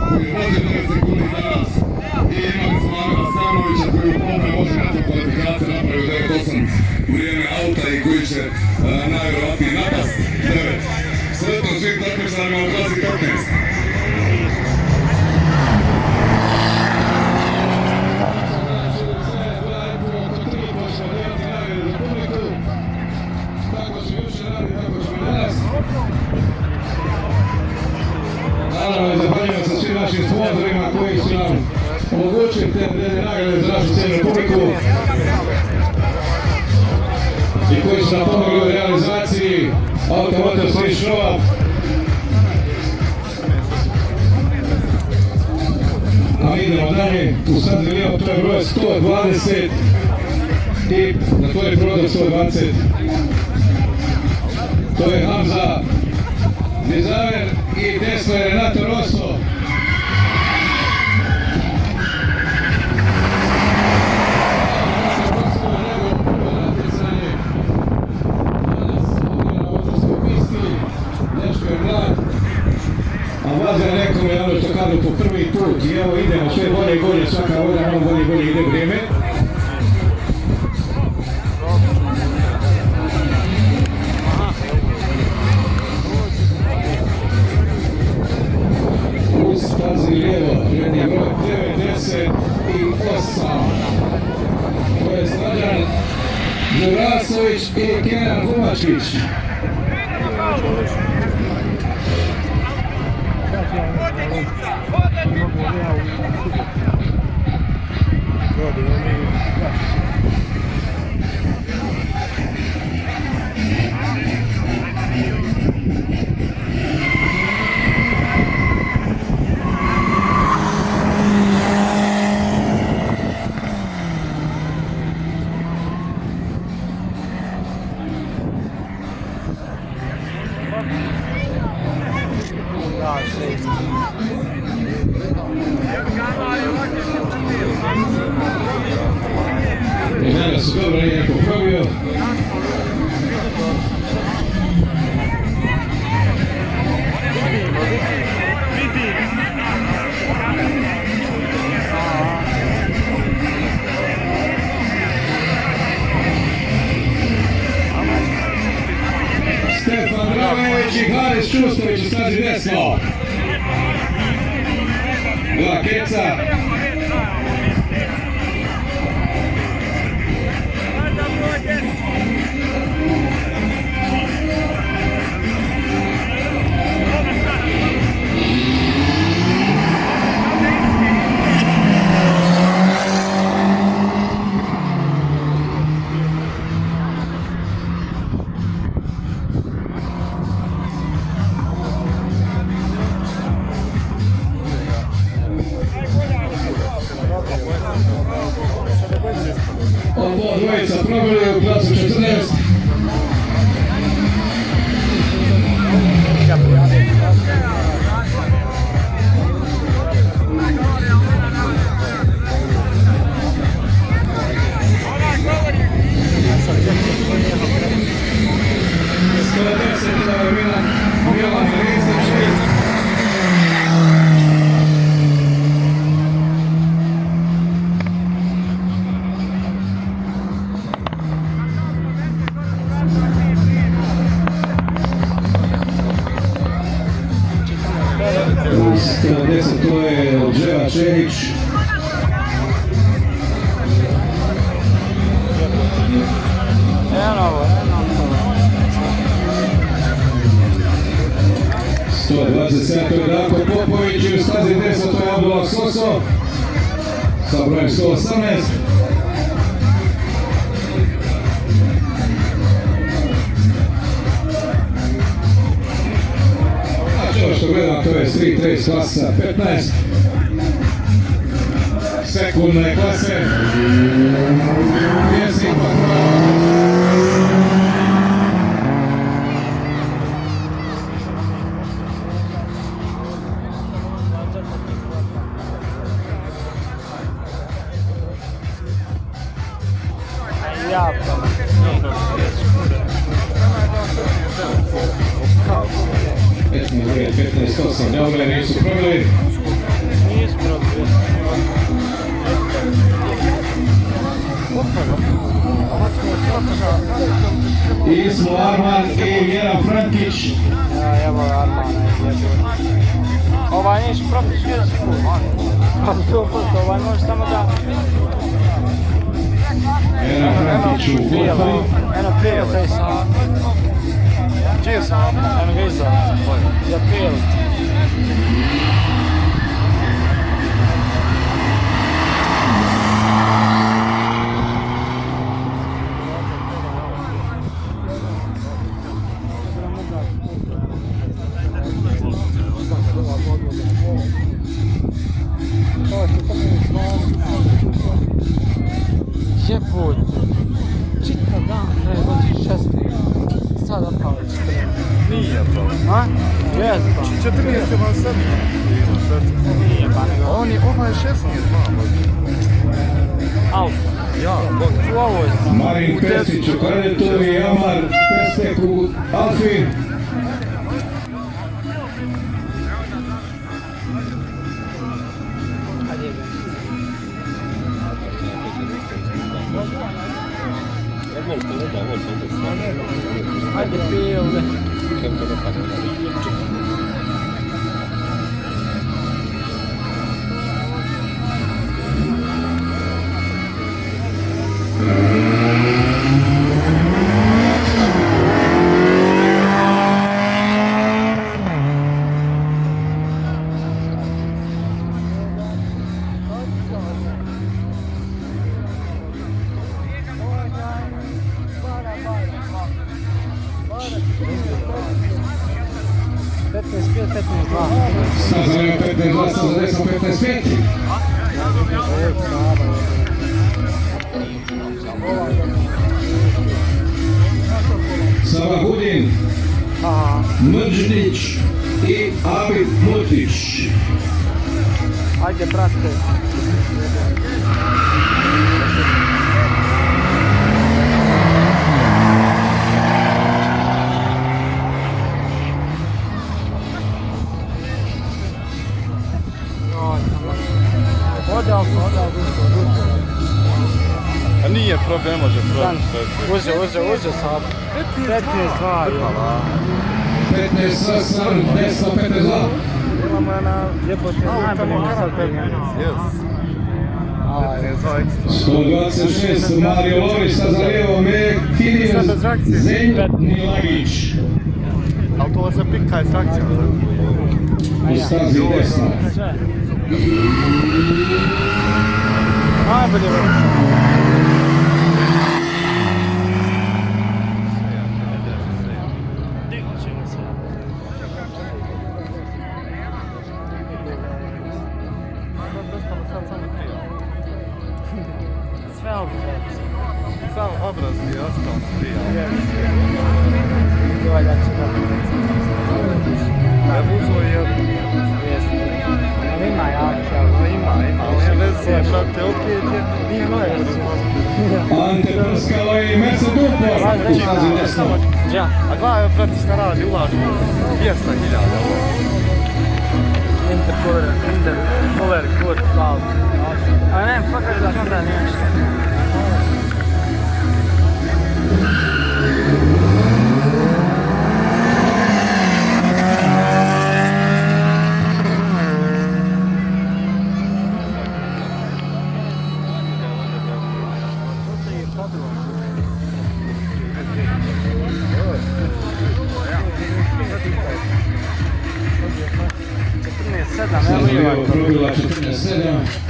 koji vozi 9 sekundi danas. I imali smo Ana Stanovića koji u pome može nakon kvalifikacije napravio 9.8 u vrijeme auta i koji će najvjerovatnije napast 9. Sretno svim takmičarima u klasi 15. Naravno, zahvaljujem se svim našim sponzorima koji su nam omogućili te vrijedne nagrade za našu cijelu publiku i koji su nam pomogli u realizaciji Automotive Street Showa. A mi idemo dalje, u Sadri Lijevo, to je broj 120 i na to je prodao 120. To je Hamza Dizaver i desno je Renato Rosso. A Vlada je rekao mi ono što kažu po prvi put i evo idemo sve bolje i bolje, svaka voda ono bolje i bolje ide vrijeme. Uz Stazi lijevo, redni broj 98. To je Slađan Đurasović i Kenan Kumačić. Žena su dobro nije neko probio. Stefan Dragojević i Haris Čustović u stazi desno. Dva keca. Ovo dvojica probili u klasu 14. To je Đeva Čehić. To je Darko Popović i u stazi desno to je Abdullah Soso sa brojem 118. Ovo što gledam, to je Street Race klasa 15. Sekundne klase. Pjesnik Etni 15.8, Neomre nisu probili. Ismo Arman i Mjeran Frankić. Evo Armana je ovaj neće probiti svijet sigurno. Pa 100%, ovaj može samo da... Mjeran Frankić u klopu. Eno prijel, taj sam. Čije sam? Eno ga iza. Za prijel. Jebut, čitav dan treba doći 16, sada pao 14. Nije to. A? Jes pa. 14 vam sad. Nije pa nego. Ovaj je 16 vama. Alfa. Ja, Bog. U ovoj sam. Marin Pesić u Kornetu i Amar Pestek u Alfi. Ajde pije ovdje. Staza nema 15-2, staza desna 15-5. Sabahudin, Mrđnić i Abid Mutić. Ajde, brate. A nije problem, može probiti. Uze sad. 15-2. 15 stran, desna 15-2. Imamo jedna ljepotna najbolji sad. Yes. 15 ekstra. 126 Mario Loris, staza lijevo Mekidin Zenjnilagić. Ali to se pika je trakcija. U stazi desna. Sve. Najbolje vrlo. Sve obraz. Sam obraz je ostao na prijal. Dovalja će da Ne buzo je... ima jaki, ali Ima, ali ne veze, brate, opet je... Nije najbolji. Ante Prskalo i Merce Dupor. U stazi desna. Ja. A gledaj, brate, šta radi, ulažu 200.000. Intercooler, good, cloud. A ne, fakat da sam da nije što. Staza lijevo probila 14-7.